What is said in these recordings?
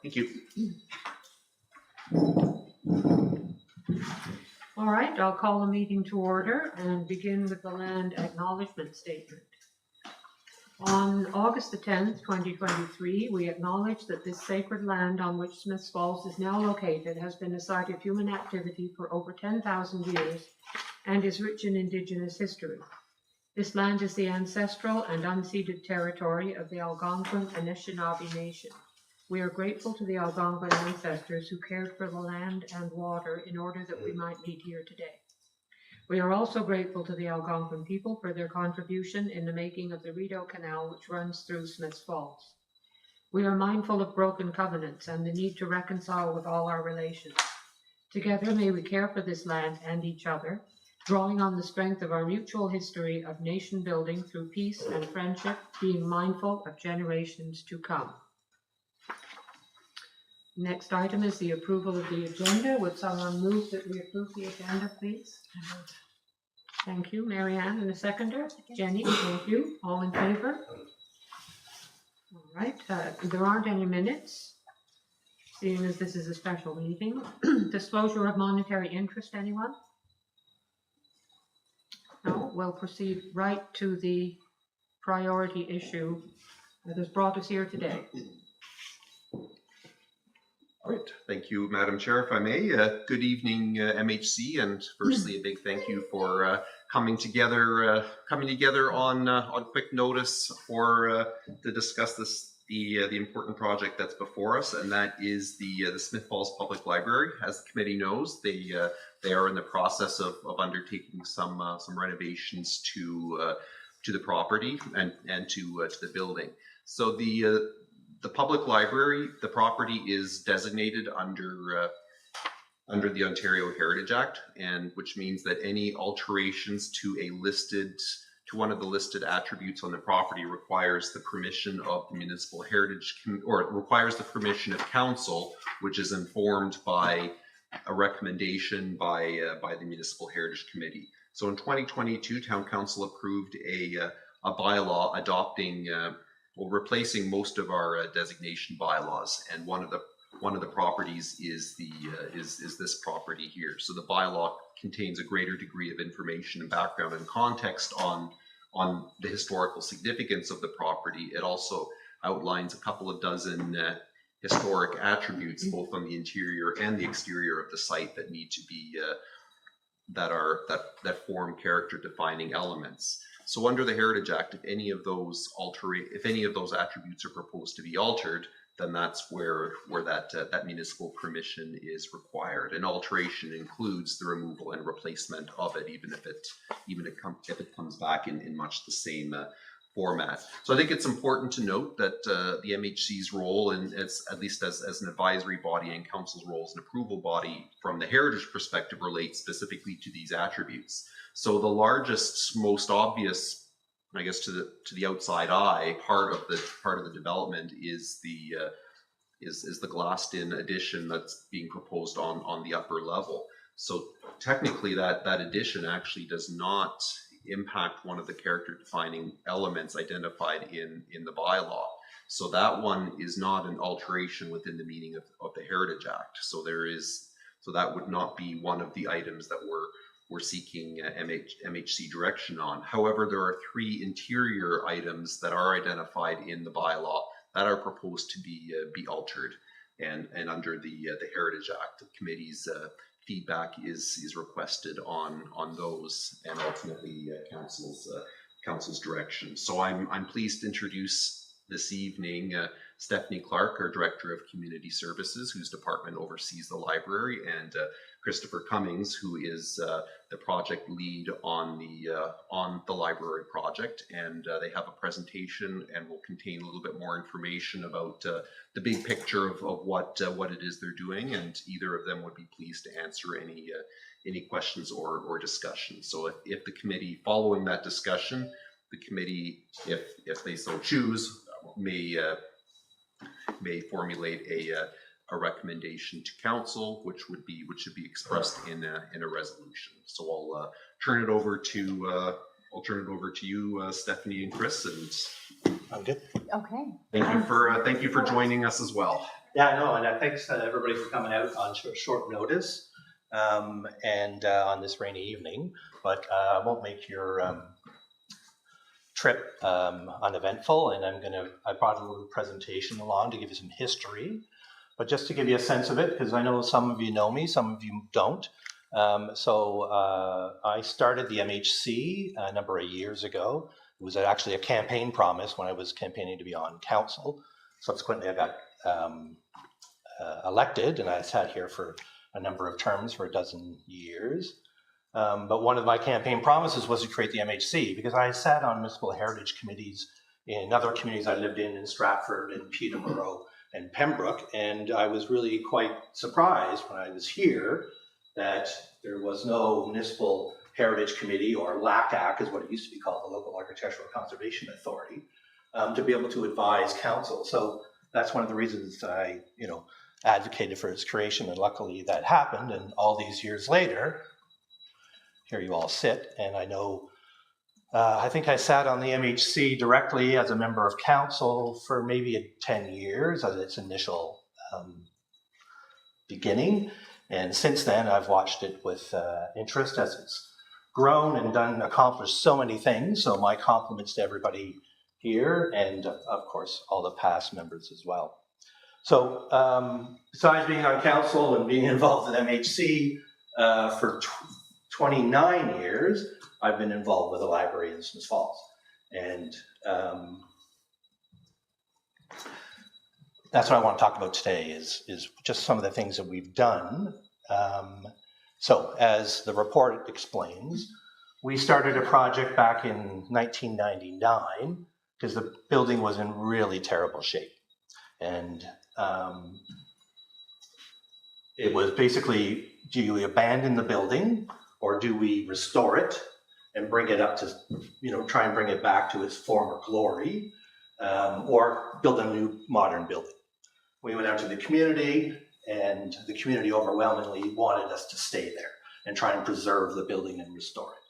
Thank you. All right, I'll call the meeting to order and begin with the land acknowledgement statement. On August the 10th, 2023, we acknowledge that this sacred land on which Smiths Falls is now located has been a site of human activity for over 10,000 years and is rich in Indigenous history. This land is the ancestral and unceded territory of the Algonquin Anishinaabe Nation. We are grateful to the Algonquin ancestors who cared for the land and water in order that we might meet here today. We are also grateful to the Algonquin people for their contribution in the making of the Rideau Canal, which runs through Smiths Falls. We are mindful of broken covenants and the need to reconcile with all our relations. Together, may we care for this land and each other, drawing on the strength of our mutual history of nation building through peace and friendship, being mindful of generations to come. Next item is the approval of the agenda. Would someone move that we approve the agenda, please? Thank you, Mary Ann, and a seconder. Jenny, thank you. All in favor? All right, there aren't any minutes, seeing as this is a special meeting. Disclosure of monetary interest, anyone? No, we'll proceed right to the priority issue that has brought us here today. All right, thank you, Madam Chair. If I may, good evening, MHC, and firstly, a big thank you for coming together on quick notice for to discuss the important project that's before us, and that is the Smiths Falls Public Library. As the committee knows, they are in the process of undertaking some renovations to the property and to the building. So the public library, the property is designated under the Ontario Heritage Act, and which means that any alterations to one of the listed attributes on the property requires the permission of the Municipal Heritage, or it requires the permission of council, which is informed by a recommendation by the Municipal Heritage Committee. So in 2022, Town Council approved a bylaw adopting replacing most of our designation bylaws, and one of the properties is this property here. So the bylaw contains a greater degree of information and background and context on the historical significance of the property. It also outlines a couple of dozen historic attributes, both on the interior and the exterior of the site, that need to be that form character defining elements. So under the Heritage Act, if any of those attributes are proposed to be altered, then that's where that municipal permission is required. And alteration includes the removal and replacement of it, even if it comes back in much the same format. So I think it's important to note that the MHC's role, and at least as an advisory body, and council's role as an approval body from the heritage perspective, relates specifically to these attributes. So the largest, most obvious, I guess, to the outside eye, part of the development is the glassed-in addition that's being proposed on the upper level. So technically, that addition actually does not impact one of the character-defining elements identified in the bylaw. So that one is not an alteration within the meaning of the Heritage Act. So that would not be one of the items that we're seeking MHC direction on. However, there are three interior items that are identified in the bylaw that are proposed to be altered, and under the Heritage Act, the committee's feedback is requested on those, and ultimately council's direction. So I'm pleased to introduce this evening Stephanie Clark, our Director of Community Services, whose department oversees the library, and Christopher Cummings, who is the project lead on the library project. And they have a presentation and will contain a little bit more information about the big picture of what it is they're doing, and either of them would be pleased to answer any questions or discussion. So if the committee, following that discussion, the committee, if they so choose, may formulate a recommendation to council, which should be expressed in a resolution. So I'll turn it over to I'll turn it over to you, Stephanie and Chris, and I'm good. Okay. thank you for joining us as well. Yeah, no, and thanks everybody for coming out on short notice and on this rainy evening. But I won't make your trip uneventful, and I brought a little presentation along to give you some history, but just to give you a sense of it, because I know some of you know me, some of you don't. I started the MHC a number of years ago. It was actually a campaign promise when I was campaigning to be on council. Subsequently, I got elected, and I sat here for a number of terms for a dozen years. But one of my campaign promises was to create the MHC, because I sat on municipal heritage committees in other communities I lived in Stratford and Peterborough and Pembroke, and I was really quite surprised when I was here that there was no municipal heritage committee, or LACAC is what it used to be called, the Local Architectural Conservation Authority, to be able to advise council. So that's one of the reasons I, advocated for its creation, and luckily that happened. And all these years later, here you all sit, and I know, I think I sat on the MHC directly as a member of council for maybe 10 years as its initial beginning. And since then, I've watched it with interest as it's grown and accomplished so many things. So my compliments to everybody here, and of course, all the past members as well. So besides being on council and being involved in MHC for 29 years, I've been involved with the library in Smith Falls. And that's what I want to talk about today is just some of the things that we've done. So as the report explains, we started a project back in 1999 because the building was in really terrible shape. And it was basically, do you abandon the building, or do we restore it and bring it up to, try and bring it back to its former glory, or build a new modern building? We went out to the community, and the community overwhelmingly wanted us to stay there and try and preserve the building and restore it.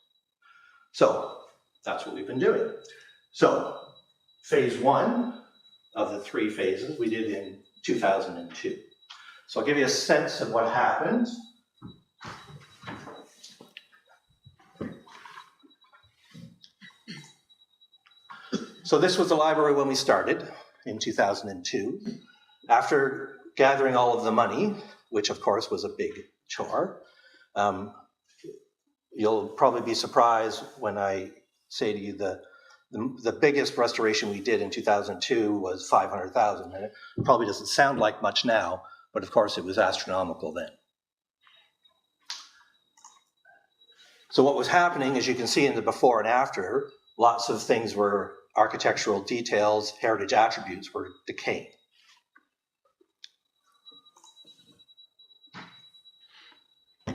So that's what we've been doing. So phase one of the 3 phases we did in 2002. So I'll give you a sense of what happened. So this was the library when we started in 2002. After gathering all of the money, which of course was a big chore, you'll probably be surprised when I say to you the biggest restoration we did in 2002 was $500,000, and it probably doesn't sound like much now, but of course it was astronomical then. So what was happening, as you can see in the before and after, lots of things were architectural details, heritage attributes were decaying.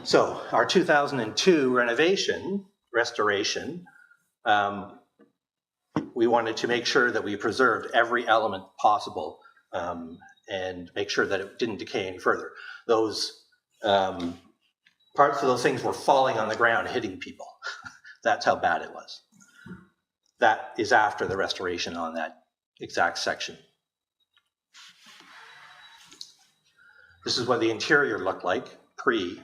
So our 2002 restoration, we wanted to make sure that we preserved every element possible and make sure that it didn't decay any further. Those parts of those things were falling on the ground, hitting people. That's how bad it was. That is after the restoration on that exact section. This is what the interior looked like pre.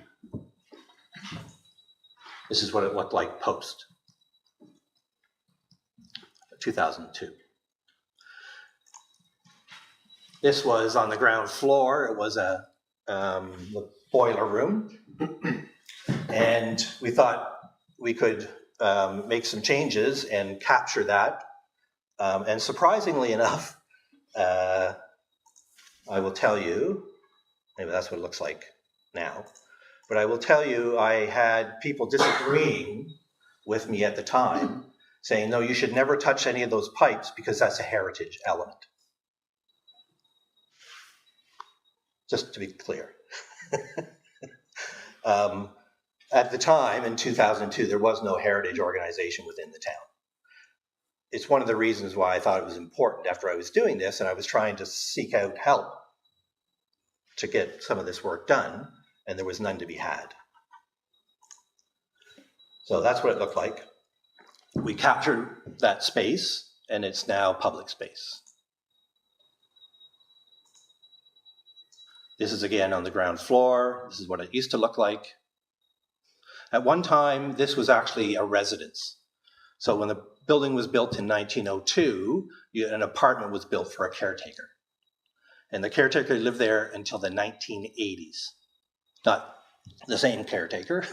This is what it looked like post 2002. This was on the ground floor. It was a boiler room. And we thought we could make some changes and capture that. And surprisingly enough, I will tell you, maybe that's what it looks like now, but I will tell you, I had people disagreeing with me at the time, saying, no, you should never touch any of those pipes because that's a heritage element. Just to be clear. At the time, in 2002, there was no heritage organization within the town. It's one of the reasons why I thought it was important after I was doing this, and I was trying to seek out help to get some of this work done, and there was none to be had. So that's what it looked like. we captured that space, and it's now public space. This is again on the ground floor. This is what it used to look like. At one time, this was actually a residence. So when the building was built in 1902, an apartment was built for a caretaker. And the caretaker lived there until the 1980s. Not the same caretaker,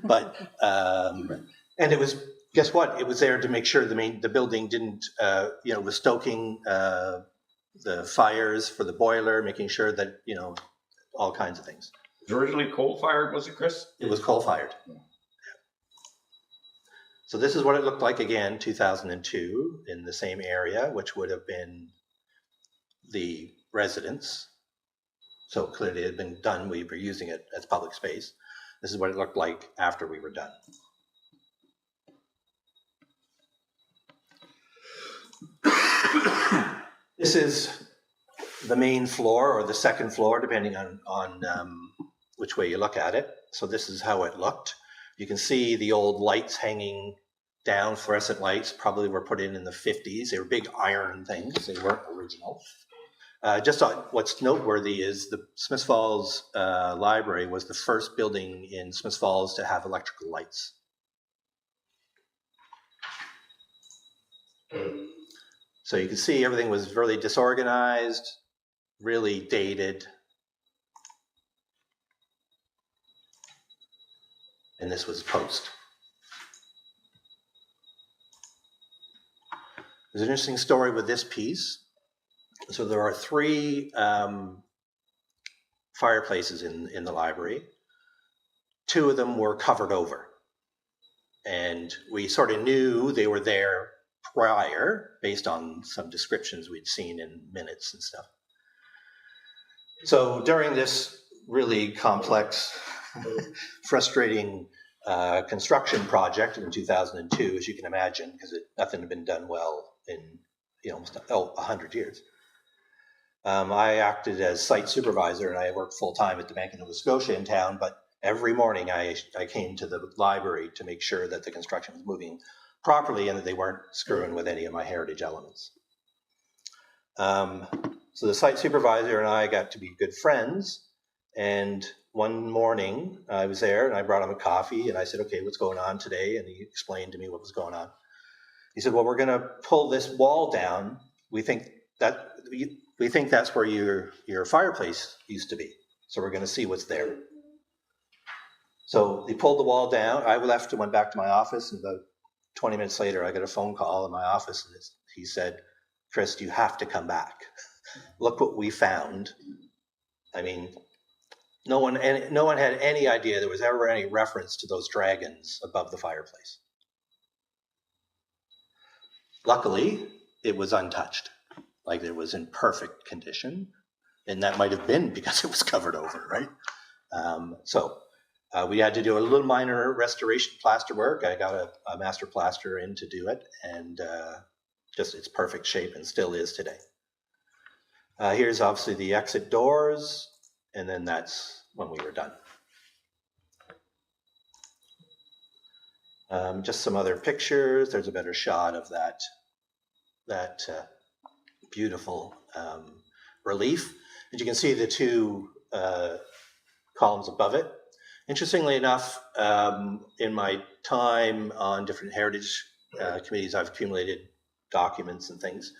but, and it was, guess what? It was there to make sure the building didn't, was stoking the fires for the boiler, making sure that, all kinds of things. It was originally coal-fired, was it, Chris? It was coal-fired. Yeah. So this is what it looked like again, 2002, in the same area, which would have been the residence. So clearly it had been done, we were using it as public space. This is what it looked like after we were done. This is the main floor or the second floor, depending on which way you look at it. So this is how it looked. You can see the old lights hanging down, fluorescent lights, probably were put in the 50s. They were big iron things, they weren't original. Just what's noteworthy is the Smiths Falls Library was the first building in Smiths Falls to have electrical lights. So you can see everything was really disorganized, really dated. And this was post. There's an interesting story with this piece. So there are 3 fireplaces in the library. 2 of them were covered over. And we sort of knew they were there prior based on some descriptions we'd seen in minutes and stuff. So during this really complex, frustrating construction project in 2002, as you can imagine, because nothing had been done well in almost 100 years. I acted as site supervisor, and I worked full-time at the Bank of Nova Scotia in town, but every morning I came to the library to make sure that the construction was moving properly and that they weren't screwing with any of my heritage elements. So the site supervisor and I got to be good friends, and one morning I was there and I brought him a coffee and I said, okay, what's going on today? And he explained to me what was going on. He said, well, we're going to pull this wall down. We think that's where your fireplace used to be. So we're going to see what's there. So he pulled the wall down. I left and went back to my office, and about 20 minutes later, I got a phone call in my office, and he said, Chris, you have to come back. Look what we found. I mean, no one had any idea there was ever any reference to those dragons above the fireplace. Luckily, it was untouched. Like, it was in perfect condition, and that might have been because it was covered over, right? So we had to do a little minor restoration plaster work. I got a master plaster in to do it, and just its perfect shape, and still is today. Here's obviously the exit doors, and then that's when we were done. Just some other pictures. There's a better shot of that beautiful relief. As you can see, the 2 columns above it. Interestingly enough, in my time on different heritage committees, I've accumulated documents and things.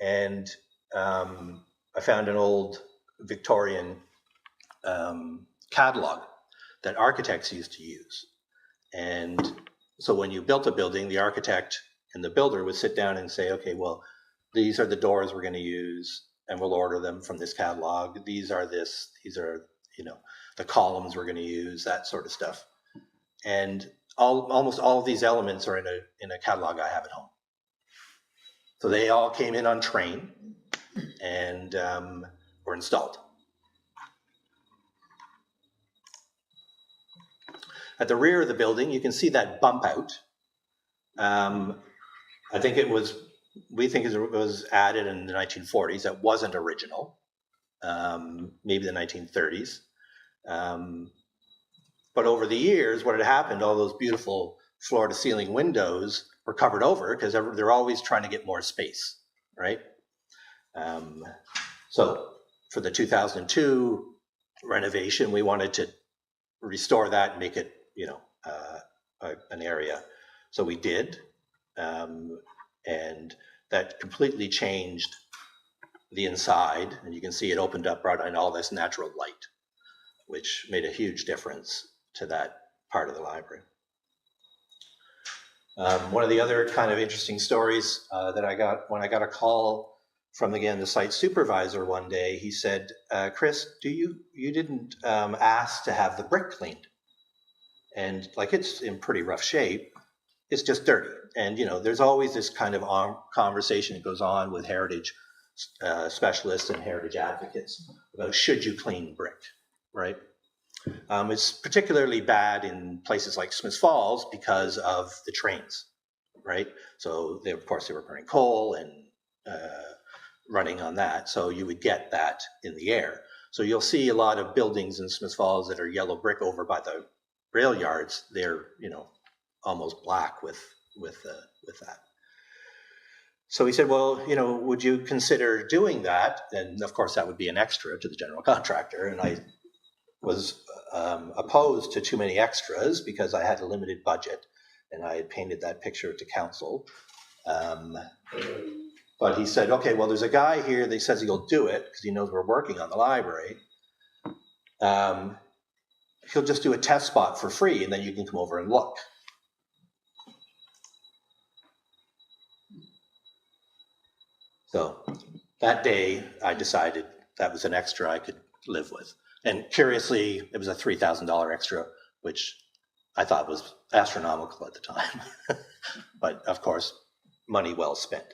And I found an old Victorian catalog that architects used to use. And so when you built a building, the architect and the builder would sit down and say, okay, well, these are the doors we're going to use, and we'll order them from this catalog. These are the columns we're going to use, that sort of stuff. And almost all of these elements are in a catalog I have at home. So they all came in on train and were installed. At the rear of the building, you can see that bump out. We think it was added in the 1940s. That wasn't original, maybe the 1930s. But over the years, what had happened, all those beautiful floor-to-ceiling windows were covered over because they're always trying to get more space, right? So for the 2002 renovation, we wanted to restore that and make it, an area. So we did, and that completely changed the inside. And you can see it opened up, brought in all this natural light, which made a huge difference to that part of the library. One of the other kind of interesting stories that I got when I got a call from, again, the site supervisor one day, he said, Chris, you didn't ask to have the brick cleaned. And like, it's in pretty rough shape. It's just dirty. And, there's always this kind of conversation that goes on with heritage specialists and heritage advocates about should you clean brick, right? It's particularly bad in places like Smiths Falls because of the trains, right? So they were burning coal and running on that. So you would get that in the air. So you'll see a lot of buildings in Smiths Falls that are yellow brick over by the rail yards. They're, almost black with that. So he said, well, would you consider doing that? And of course, that would be an extra to the general contractor. And I was opposed to too many extras because I had a limited budget, and I had painted that picture to council. But he said, okay, well, there's a guy here that says he'll do it because he knows we're working on the library. He'll just do a test spot for free, and then you can come over and look. So that day, I decided that was an extra I could live with. And curiously, it was a $3,000 extra, which I thought was astronomical at the time. But of course, money well spent.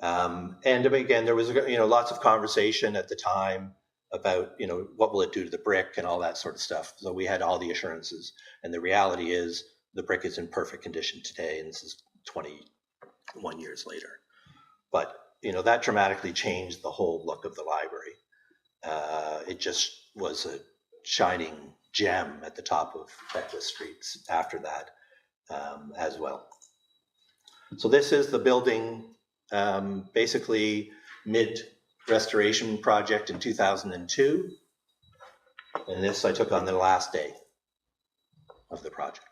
And again, there was lots of conversation at the time about what will it do to the brick and all that sort of stuff. So we had all the assurances, and the reality is the brick is in perfect condition today, and this is 21 years later. But that dramatically changed the whole look of the library. It just was a shining gem at the top of Beckwith Street after that as well. So this is the building, basically mid-restoration project in 2002. And this I took on the last day of the project.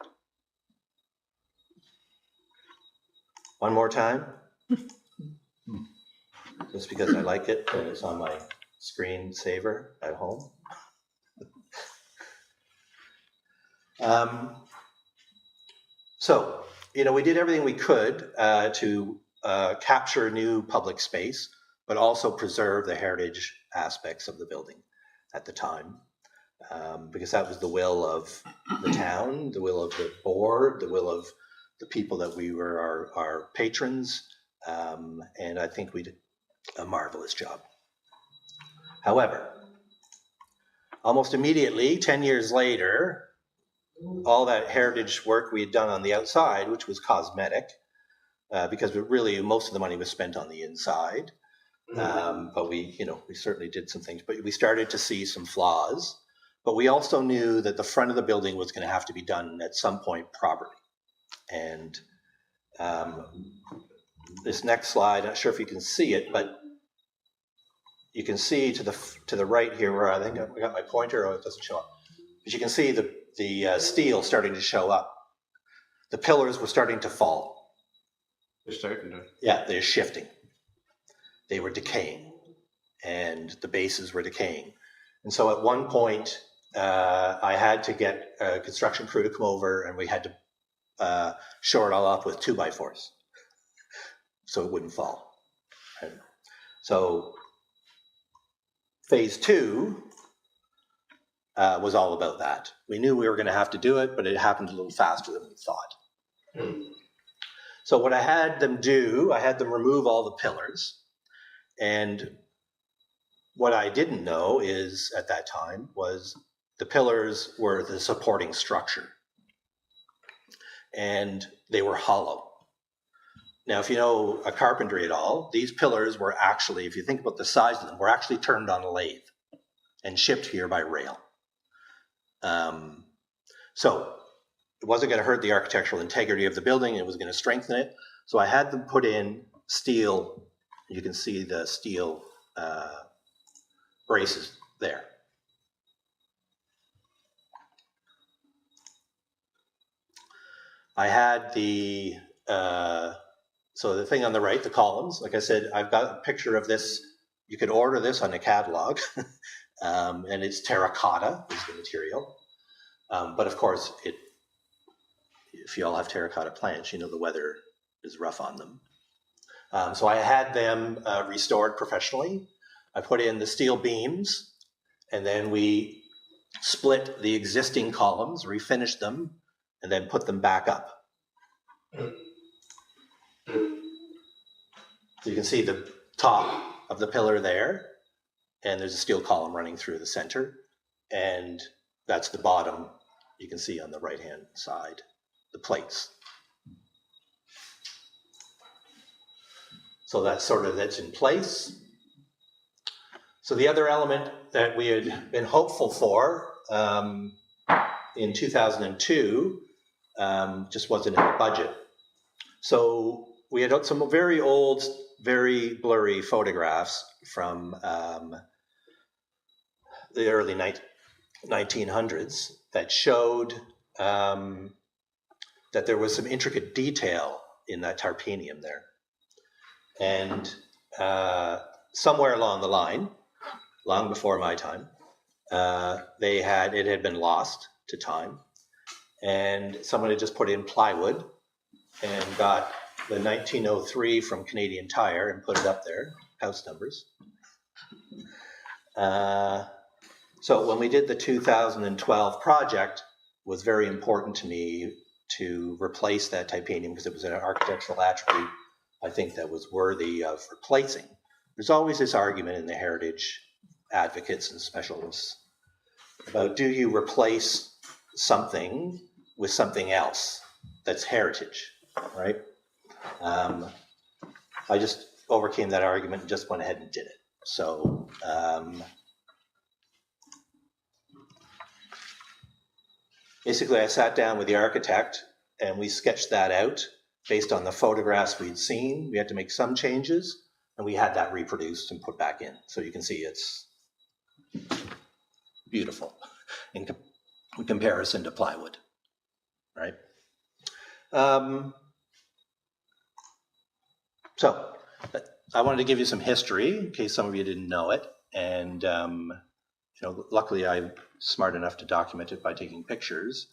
One more time. Just because I like it, and it's on my screen saver at home. So, we did everything we could to capture new public space, but also preserve the heritage aspects of the building at the time, because that was the will of the town, the will of the board, the will of the people that we were our patrons, and I think we did a marvelous job. However, almost immediately, 10 years later, all that heritage work we had done on the outside, which was cosmetic, because most of the money was spent on the inside. But we certainly did some things, but we started to see some flaws. But we also knew that the front of the building was going to have to be done at some point properly. And this next slide, I'm not sure if you can see it, but you can see to the right here where I think I got my pointer, it doesn't show up. But you can see the steel starting to show up. The pillars were starting to fall. They're starting to. Yeah, they're shifting. They were decaying, and the bases were decaying. And so at one point, I had to get a construction crew to come over, and we had to shore it all up with 2x4s so it wouldn't fall. Right? So phase 2 was all about that. We knew we were going to have to do it, but it happened a little faster than we thought. So what I had them do, I had them remove all the pillars. And what I didn't know is, at that time, was the pillars were the supporting structure. And they were hollow. Now, if you know a carpentry at all, these pillars were actually, if you think about the size of them, were actually turned on a lathe and shipped here by rail. So it wasn't going to hurt the architectural integrity of the building. It was going to strengthen it. So I had them put in steel. You can see the steel braces there. I had the, so the thing on the right, the columns, like I said, I've got a picture of this. You could order this on a catalog, and it's terracotta is the material. But of course, if you all have terracotta plants, you know the weather is rough on them. So I had them restored professionally. I put in the steel beams, and then we split the existing columns, refinished them, and then put them back up. So you can see the top of the pillar there, and there's a steel column running through the center, and that's the bottom. You can see on the right-hand side, the plates. So that's in place. So the other element that we had been hopeful for in 2002 just wasn't in the budget. So we had some very old, very blurry photographs from the early 1900s that showed that there was some intricate detail in that tarpanium there. And somewhere along the line, long before my time, it had been lost to time, and someone had just put in plywood and got the 1903 from Canadian Tire and put it up there, house numbers. So when we did the 2012 project, it was very important to me to replace that titanium because it was an architectural attribute I think that was worthy of replacing. There's always this argument in the heritage advocates and specialists about, do you replace something with something else that's heritage, right? I just overcame that argument and just went ahead and did it. So basically I sat down with the architect and we sketched that out based on the photographs we'd seen. We had to make some changes, and we had that reproduced and put back in. So you can see it's beautiful in comparison to plywood, right? So I wanted to give you some history in case some of you didn't know it. And luckily I'm smart enough to document it by taking pictures.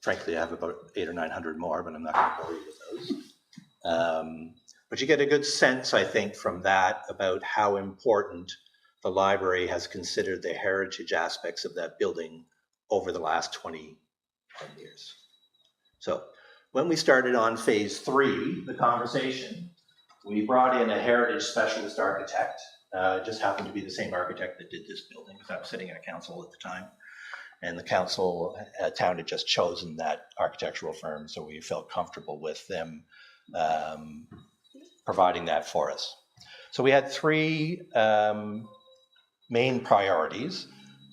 Frankly, I have about 800 or 900 more, but I'm not going to bore you with those. But you get a good sense, I think, from that about how important the library has considered the heritage aspects of that building over the last 20 years. So when we started on phase 3, the conversation, we brought in a heritage specialist architect. It just happened to be the same architect that did this building, because I was sitting in a council at the time. And the council town had just chosen that architectural firm, so we felt comfortable with them providing that for us. So we had 3 main priorities.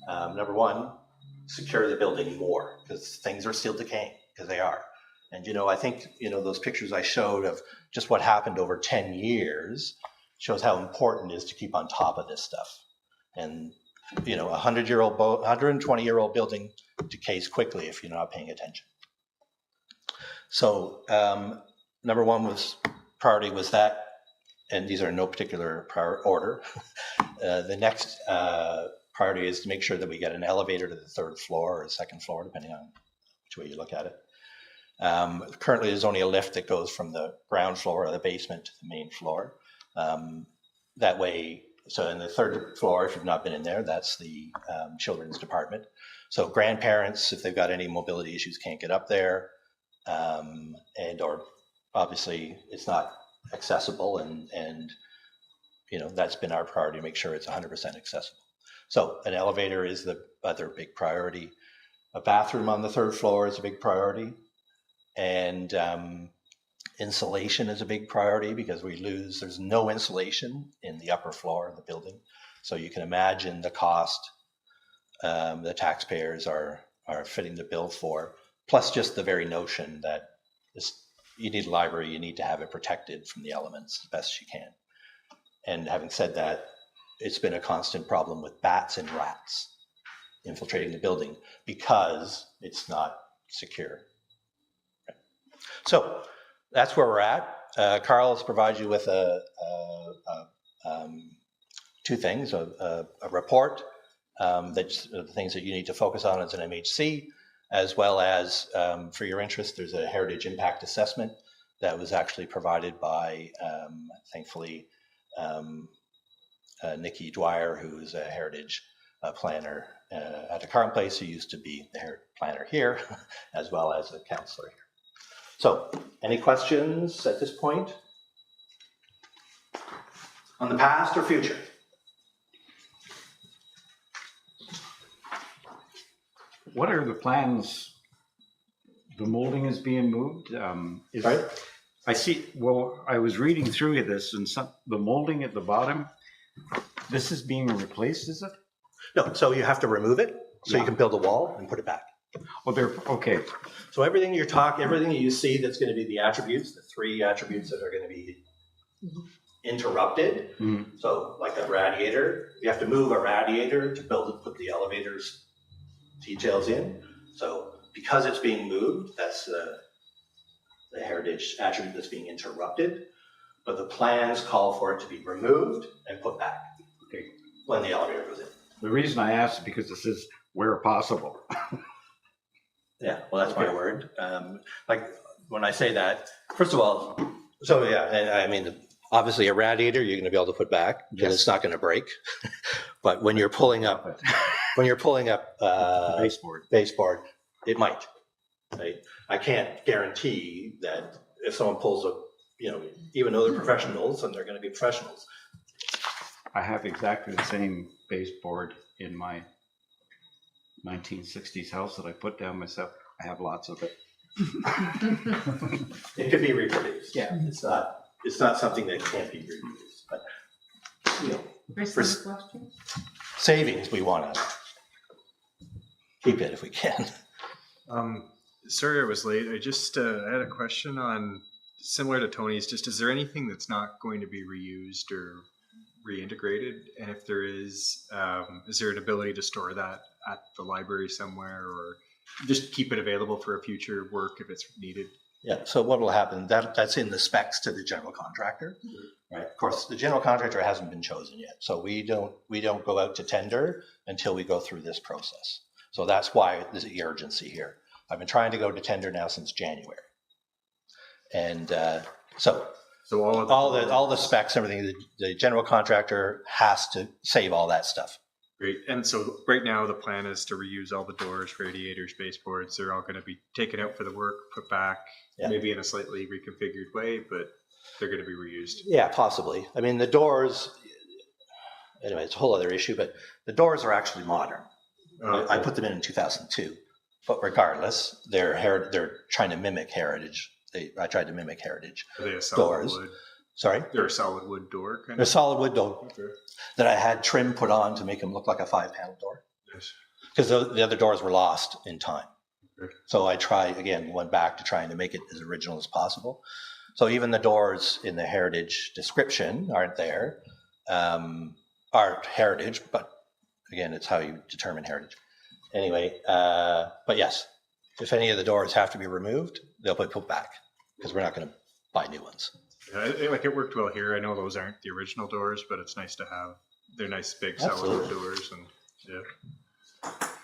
Number 1, secure the building more, because things are still decaying, because they are. And I think those pictures I showed of just what happened over 10 years shows how important it is to keep on top of this stuff. And 120-year-old building decays quickly if you're not paying attention. So number 1 priority was that, and these are in no particular order. The next priority is to make sure that we get an elevator to the 3rd floor or 2nd floor, depending on which way you look at it. Currently, there's only a lift that goes from the ground floor or the basement to the main floor. That way, so in the 3rd floor, if you've not been in there, that's the children's department. So grandparents, if they've got any mobility issues, can't get up there, or obviously it's not accessible, and that's been our priority, to make sure it's 100% accessible. So an elevator is the other big priority. A bathroom on the 3rd floor is a big priority, and insulation is a big priority, because there's no insulation in the upper floor of the building. So you can imagine the cost the taxpayers are are fitting the bill for, plus just the very notion that you need a library, you need to have it protected from the elements as best you can. And having said that, it's been a constant problem with bats and rats infiltrating the building because it's not secure. So that's where we're at. Carl has provided you with two things, a report that's the things that you need to focus on as an MHC, as well as, for your interest, there's a heritage impact assessment that was actually provided by, thankfully, Nikki Dwyer, who's a heritage planner at the current place, who used to be the heritage planner here, as well as a counselor here. So, any questions at this point on the past or future? What are the plans? The molding is being moved. Right. I see. Well, I was reading through this, and the molding at the bottom. This is being replaced, is it? No. So you have to remove it so you can build a wall and put it back. Oh, they're okay. So everything everything you see that's going to be the attributes, the three attributes that are going to be interrupted. Mm-hmm. So like a radiator, you have to move a radiator to put the elevator's details in. So because it's being moved, that's the heritage attribute that's being interrupted. But the plans call for it to be removed and put back when the elevator goes in. The reason I asked is because it says where possible. Yeah, well, that's my word. Like when I say that, first of all, so yeah, and I mean, obviously a radiator you're going to be able to put back because it's not going to break. But when you're pulling up, baseboard, it might. Right? I can't guarantee that if someone pulls a, even though they're professionals and they're going to be professionals. I have exactly the same baseboard in my 1960s house that I put down myself. I have lots of it. It could be reproduced. Yeah, it's not something that can't be reproduced. But for savings, we want to keep it if we can. Sorry I was late. I just I had a question on, similar to Tony's, just is there anything that's not going to be reused or reintegrated? And if there is there an ability to store that at the library somewhere, or just keep it available for a future work if it's needed? Yeah, so what will happen, that's in the specs to the general contractor, right? Of course, the general contractor hasn't been chosen yet, so we don't go out to tender until we go through this process. So that's why there's the urgency here. I've been trying to go to tender now since January. And so all the specs, everything, the general contractor has to save all that stuff. Great. And so right now the plan is to reuse all the doors, radiators, baseboards. They're all going to be taken out for the work, put back, maybe in a slightly reconfigured way, but they're going to be reused. Yeah, possibly. I mean, the doors, anyway, it's a whole other issue, but the doors are actually modern. I put them in 2002, but regardless, they're trying to mimic heritage. I tried to mimic heritage. Are they a solid doors. Wood? Sorry? They're a solid wood door? They're a solid wood door that I had trim put on to make them look like a 5-panel door. Yes. Because the other doors were lost in time. Okay. So I went back to trying to make it as original as possible. So even the doors in the heritage description aren't there, are heritage, but again, it's how you determine heritage. Anyway, but yes, if any of the doors have to be removed, they'll be put back because we're not going to buy new ones. It worked well here. I know those aren't the original doors, but it's nice to have. They're nice big solid wood doors, and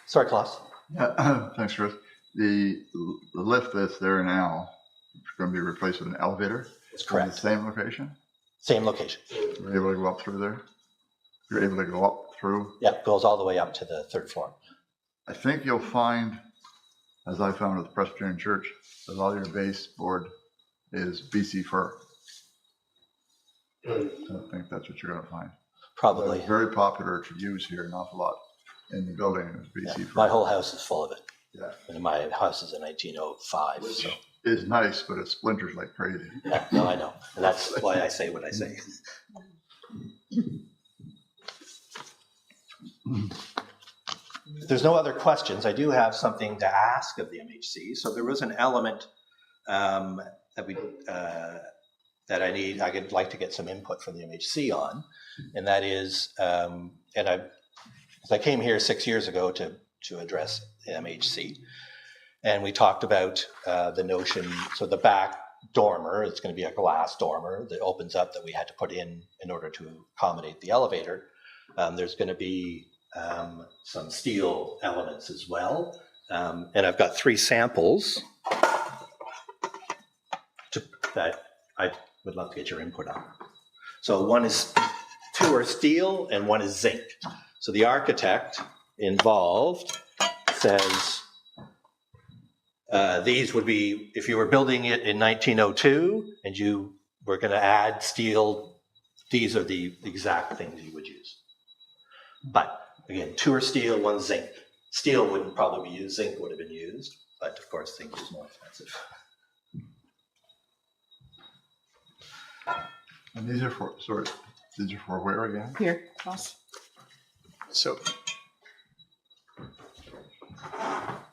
Sorry, Klaus. Yeah, thanks, Chris. The lift that's there now is going to be replaced with an elevator. That's correct. In the same location. Same location. You're able to go up through there. You're able to go up through. Yeah, it goes all the way up to the 3rd floor. I think you'll find, as I found at the Presbyterian Church, that all your baseboard is BC fir. I think that's what you're going to find. Probably. They're very popular to use here, an awful lot in the building is BC fir. My whole house is full of it. Yeah. And my house is in 1905. Which so. is nice, but it splinters like crazy. Yeah, no, I know. And that's why I say what I say. if there's no other questions, I do have something to ask of the MHC. So there was an element that we I'd like to get some input from the MHC on, and that is, I came here 6 years ago to address the MHC, and we talked about the notion. So the back dormer, it's going to be a glass dormer that opens up that we had to put in order to accommodate the elevator. There's going to be some steel elements as well. And I've got 3 samples that I would love to get your input on. So 2 are steel and 1 is zinc. So the architect involved says these would be, if you were building it in 1902 and you were going to add steel, these are the exact things you would use. But again, 2 are steel, 1 zinc. Steel wouldn't probably be used, zinc would have been used, but of course zinc is more expensive. And these are for, sorry, these are for where again? Here, boss. So,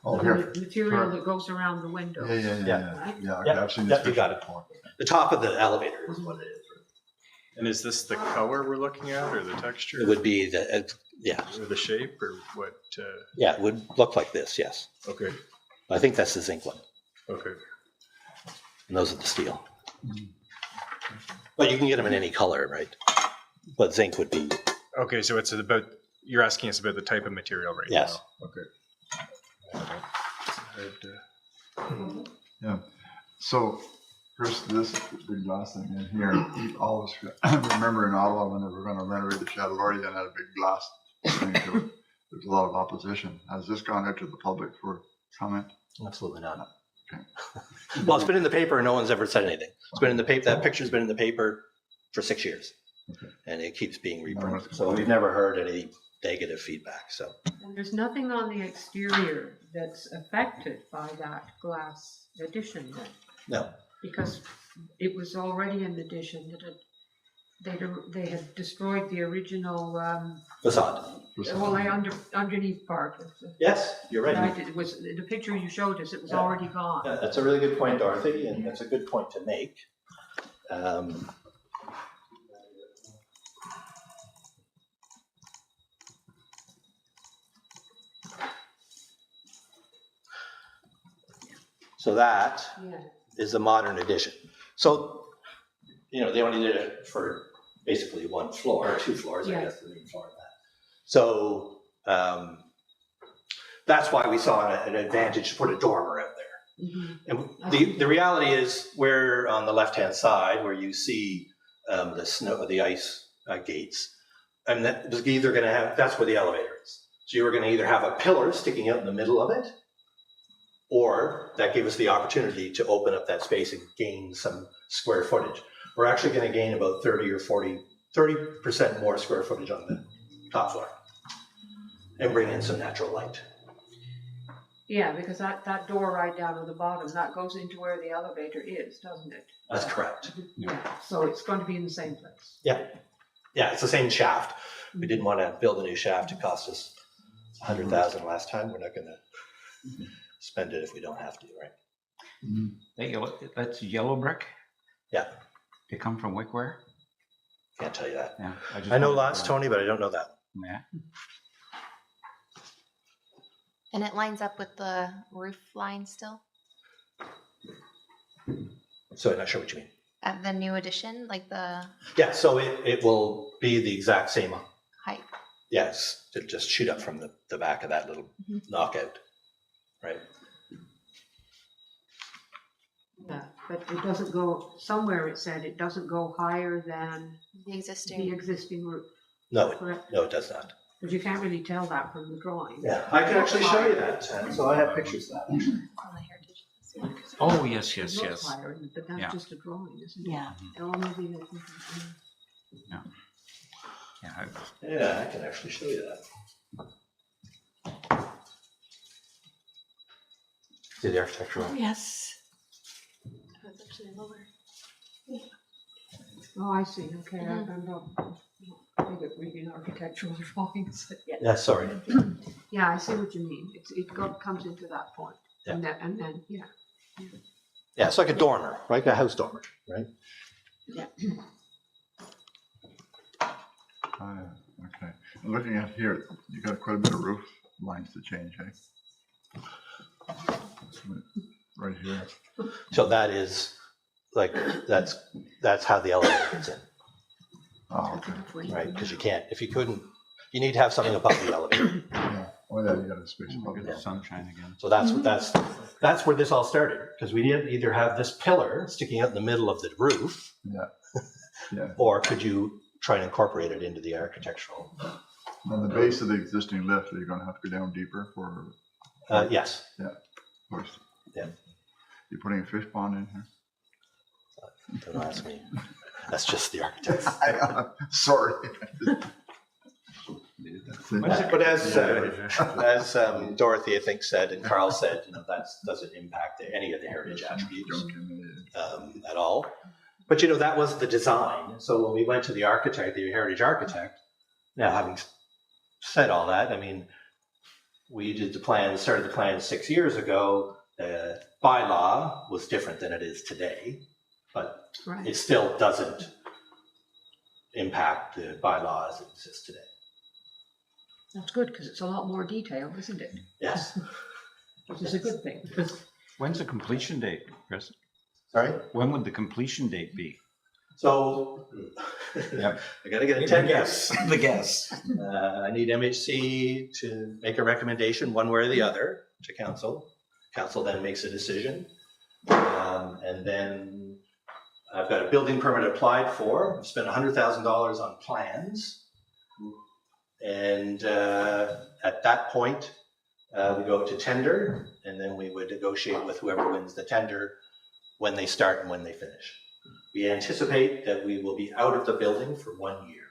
Oh, The here. material Sure. that goes around the window. Yeah. Yeah, I've seen yeah, this you got it. before. The top of the elevator is what it is. and is this the color we're looking at, or the texture, It would be yeah, or the shape, or what? it would look like this, yes. Okay, I think that's the zinc one, okay. and those are the steel. But you can get them in any color, right? But zinc would be, Okay, so it's about, you're asking us about the type of material right Yes. now? Okay. Yeah. So, Chris, this big glass thing in here, all of us remember in Ottawa when they were going to renovate the Chateloria and had a big glass thing to it. There's a lot of opposition. Has this gone out to the public for comment? absolutely not. Okay. Well, it's been in the paper and no one's ever said anything. It's been in the paper, that picture's been in the paper for 6 years. Okay. And it keeps being one's reprinted. So we've never heard any negative feedback, so. And there's nothing on the exterior that's affected by that glass addition then, No, because it was already an addition that they had destroyed the original, facade. underneath part of the. Yes, you're right. Right, it was, the picture you showed us, it was already gone. Yeah, that's a really good point, Dorothy, and that's a good point to make. So that Yeah. is a modern addition. So, they only did it for basically 1 floor, 2 floors, I Yeah. guess, the main floor of that. So that's why we saw an advantage to put a dormer out there. Mhm. And the reality is, we're on the left-hand side where you see the snow, the ice gates, and that is either going to have, that's where the elevator is. So you were going to either have a pillar sticking out in the middle of it, or that gave us the opportunity to open up that space and gain some square footage. We're actually going to gain about 30% more square footage on the top floor and bring in some natural light. Yeah, because that door right down at the bottom, that goes into where the elevator is, doesn't it? That's correct. Yeah, so it's going to be in the same place. Yeah, it's the same shaft. We didn't want to build a new shaft. It cost us $100,000 last time. We're not going to spend it if we don't have to, right? That's yellow brick? Yeah. They come from Wickware? Can't tell you that. Yeah. I know lots, Tony, but I don't know that. Yeah. And it lines up with the roof line still? So I'm not sure what you mean. At the new addition, like the Yeah, so it will be the exact same. height? Yes, to just shoot up from the back of that little knockout, right? Yeah, but it doesn't go, somewhere it said it doesn't go higher than The the existing? existing roof, No, correct? it does not. But you can't really tell that from the drawing. Yeah, I can actually show you that. So I have pictures of that. Actually. On the heritage. Oh, yes, It looks higher, but Yeah. that's just a drawing, isn't it? Yeah. Oh, maybe I think, Yeah. Yeah, I can actually show you that. See the architectural? Yes. It's actually lower. oh, I see, okay, I don't know. good at reading architectural drawings. Yeah. Yeah, sorry. Yeah, I see what you mean. Comes into that point. Yeah. And then, yeah. Yeah, it's like a dormer, like a house dormer, right? Yeah. Okay. And looking at here, you got quite a bit of roof lines to change, eh? Right here. So that is like, that's how the elevator gets in, Oh, okay. right? Because you can't, if you couldn't, you need to have something above the elevator. Yeah. Oh, yeah, you got a space. Look above at it. the sunshine again. So that's where this all started, because we didn't either have this pillar sticking out in the middle of the roof, Yeah. Yeah. or could you try and incorporate it into the architectural? On the base of the existing lift, are you gonna have to go down deeper for, Yes. of course? Yeah. You putting a fish pond in here? Don't ask me. That's just the architect. Sorry. But as Dorothy, I think, said, and Carl said, that doesn't impact any of the heritage attributes at all. But that was the design. So when we went to the architect, the heritage architect, now having said all that, I mean, we did started the plan 6 years ago. The bylaw was different than it is today, but Right. it still doesn't impact the bylaw as it exists today. That's good, because it's a lot more detailed, isn't it? Yes. Which is a good thing. When's the completion date, Chris? Sorry? When would the completion date be? So, Yep. I gotta get a 10 guess. The guess. I need MHC to make a recommendation one way or the other to council. Council then makes a decision. And then I've got a building permit applied for. I've spent $100,000 on plans. And at that point, we go to tender, and then we would negotiate with whoever wins the tender when they start and when they finish. We anticipate that we will be out of the building for 1 year.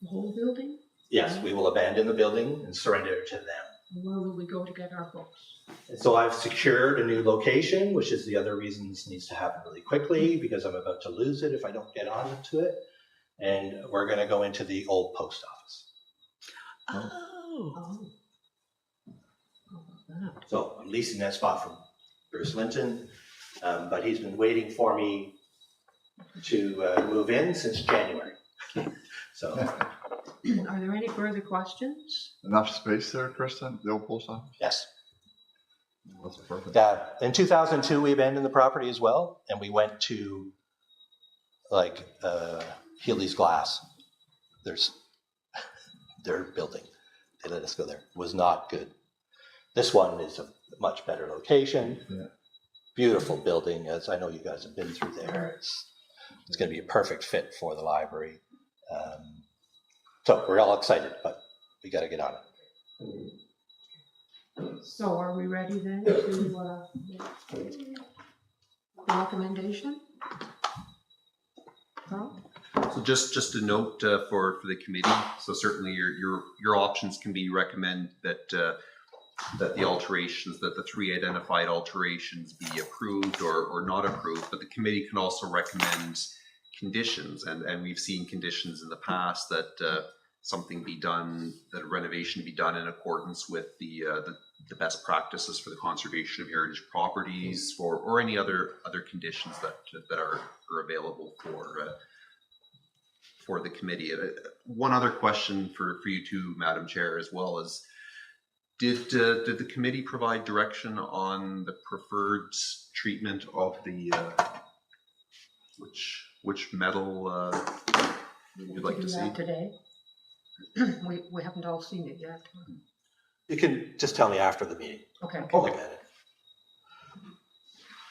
The whole building? Yes, we will abandon the building and surrender it to them. Where will we go to get our books? And so I've secured a new location, which is the other reason this needs to happen really quickly, because I'm about to lose it if I don't get on to it. And we're going to go into the old post office. Oh. How about that? So I'm leasing that spot from Bruce Linton, but he's been waiting for me to move in since January. So Are there any further questions? Enough space there, Kristen, the old post office? yes. That's perfect. In 2002, we abandoned the property as well, and we went to Healy's Glass. Their building. They let us go there. It was not good. This one is a much better location. Yeah. Beautiful building, as I know you guys have been through there. It's going to be a perfect fit for the library. So we're all excited, but we got to get on it. So are we ready then to recommendation? Carl? So just a note for the committee. So certainly your options can be recommend that that the alterations, that the 3 identified alterations be approved or not approved, but the committee can also recommend conditions, and we've seen conditions in the past that something be done, that a renovation be done in accordance with the best practices for the conservation of heritage properties, or any other conditions that are available for the committee. One other question for you too, Madam Chair, as well as, did the committee provide direction on the preferred treatment of the which metal you'd like to see? Today. We haven't all seen it yet. You can just tell me after the meeting. Okay. I'll look at it.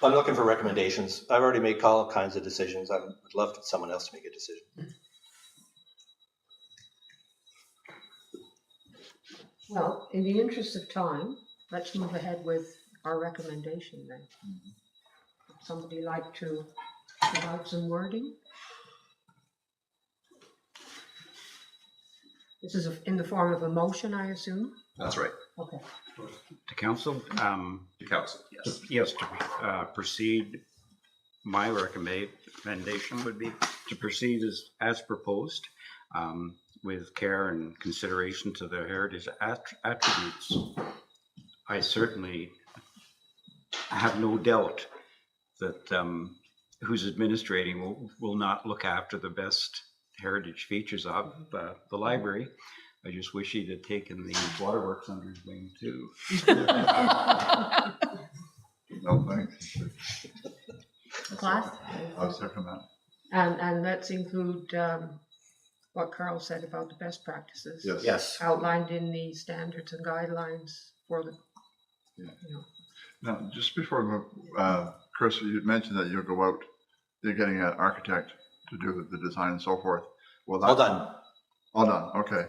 I'm looking for recommendations. I've already made all kinds of decisions. I would love for someone else to make a decision. Well, in the interest of time, let's move ahead with our recommendation then. Would somebody like to provide some wording? This is in the form of a motion, I assume? That's right. Okay. To council, The council, yes. yes, to proceed, my recommendation would be to proceed as proposed. with care and consideration to their heritage attributes. I certainly have no doubt that who's administrating will not look after the best heritage features of the library. I just wish he'd have taken the waterworks under his wing too. No, thanks. Class? I'll second that. And let's include what Carl said about the best practices. Yes. Yes. Outlined in the standards and guidelines for the, Yeah. you know. Now, just before we move, Chris, you mentioned that you'll go out, you're getting an architect to do the design and so forth. Well, All done. All done, okay.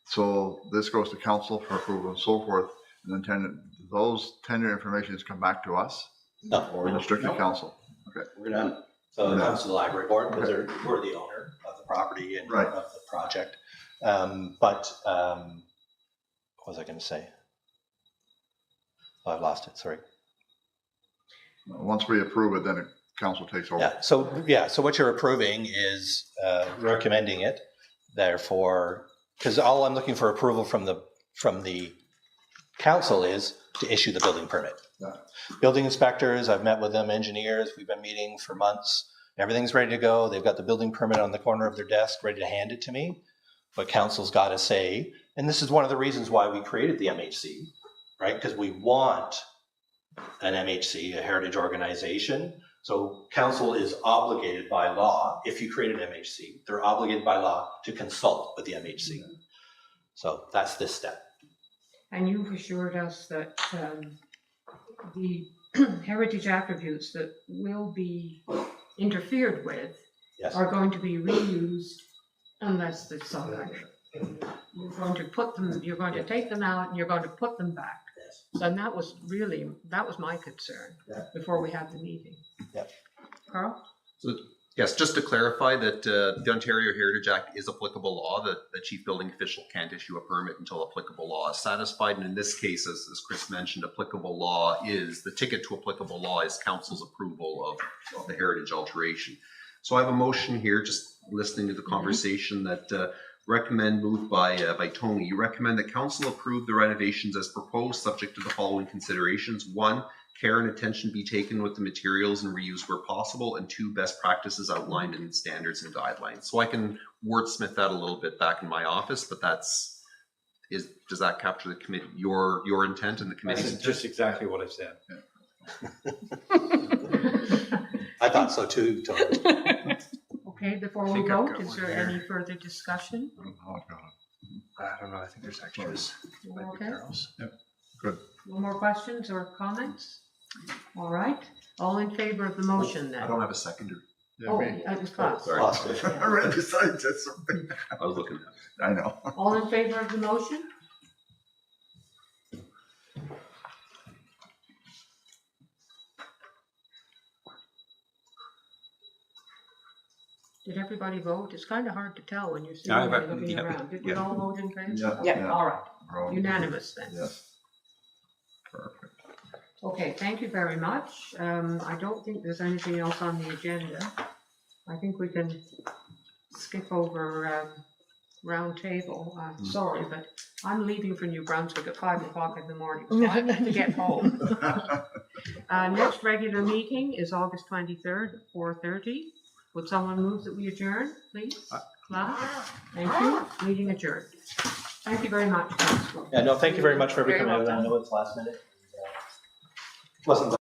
So this goes to council for approval and so forth, and then those tender informations come back to us No, or the strictly council? Okay. we're done. So it Yeah. comes to the library board because we're the owner of the property and Right. of the project. What was I going to say? Oh, I've lost it. Sorry. Once we approve it, then the council takes over. So what you're approving is recommending it. Therefore, because all I'm looking for approval from the council is to issue the building permit. Yeah. Building inspectors, I've met with them, engineers, we've been meeting for months. Everything's ready to go. They've got the building permit on the corner of their desk, ready to hand it to me. But council's got to say, and this is one of the reasons why we created the MHC, right? Because we want an MHC, a heritage organization. So council is obligated by law, if you create an MHC, they're obligated by law to consult with the MHC. So that's this step. And you've assured us that the heritage attributes that will be interfered with Yes. are going to be reused unless there's some action. You're going to put them, you're going to take them out and you're going to put them back. Yes. So, and that was my concern Yeah. before we had the meeting. Yeah. Carl? So, yes, just to clarify that the Ontario Heritage Act is applicable law, that the chief building official can't issue a permit until applicable law is satisfied. And in this case, as Chris mentioned, applicable law is, the ticket to applicable law is council's approval of the heritage alteration. So I have a motion here, just listening to the conversation, that moved by Tony. You recommend that council approve the renovations as proposed, subject to the following considerations. 1, care and attention be taken with the materials and reuse where possible, and 2, best practices outlined in standards and guidelines. So I can wordsmith that a little bit back in my office, but does that capture the committee, your intent and the committee's That's intent? just exactly what I said. I thought so too, Tony. Okay, before we think I've vote, got is one there here. any further discussion? Oh, God. I don't know. I think there's extras. Might be Okay. Carol's. Good. No more questions or comments? All right, all in favor of the motion then? I don't have a seconder. Yeah, Oh, me. it was Klaus. Sorry. Lost it. I read besides that something. I was looking at it. I know. All in favor of the motion? Did everybody vote? It's kind of hard to tell when you're sitting Yeah, there I've- looking yeah, around. Did we yeah. all vote in favor? Yeah, Okay, yeah. all right, We're all- unanimous then. Yes. Perfect. Okay, thank you very much. I don't think there's anything else on the agenda. I think we can skip over round table. Sorry, but I'm leaving for New Brunswick at 5 o'clock in the morning, so I have to get home. Next regular meeting is August 23rd at 4:30. Would someone move that we adjourn, please? Class? Thank you. Meeting adjourned. Thank you very much, Councillor. Yeah, no, thank you very much for Very everything. I welcome. know it's last minute. Wasn't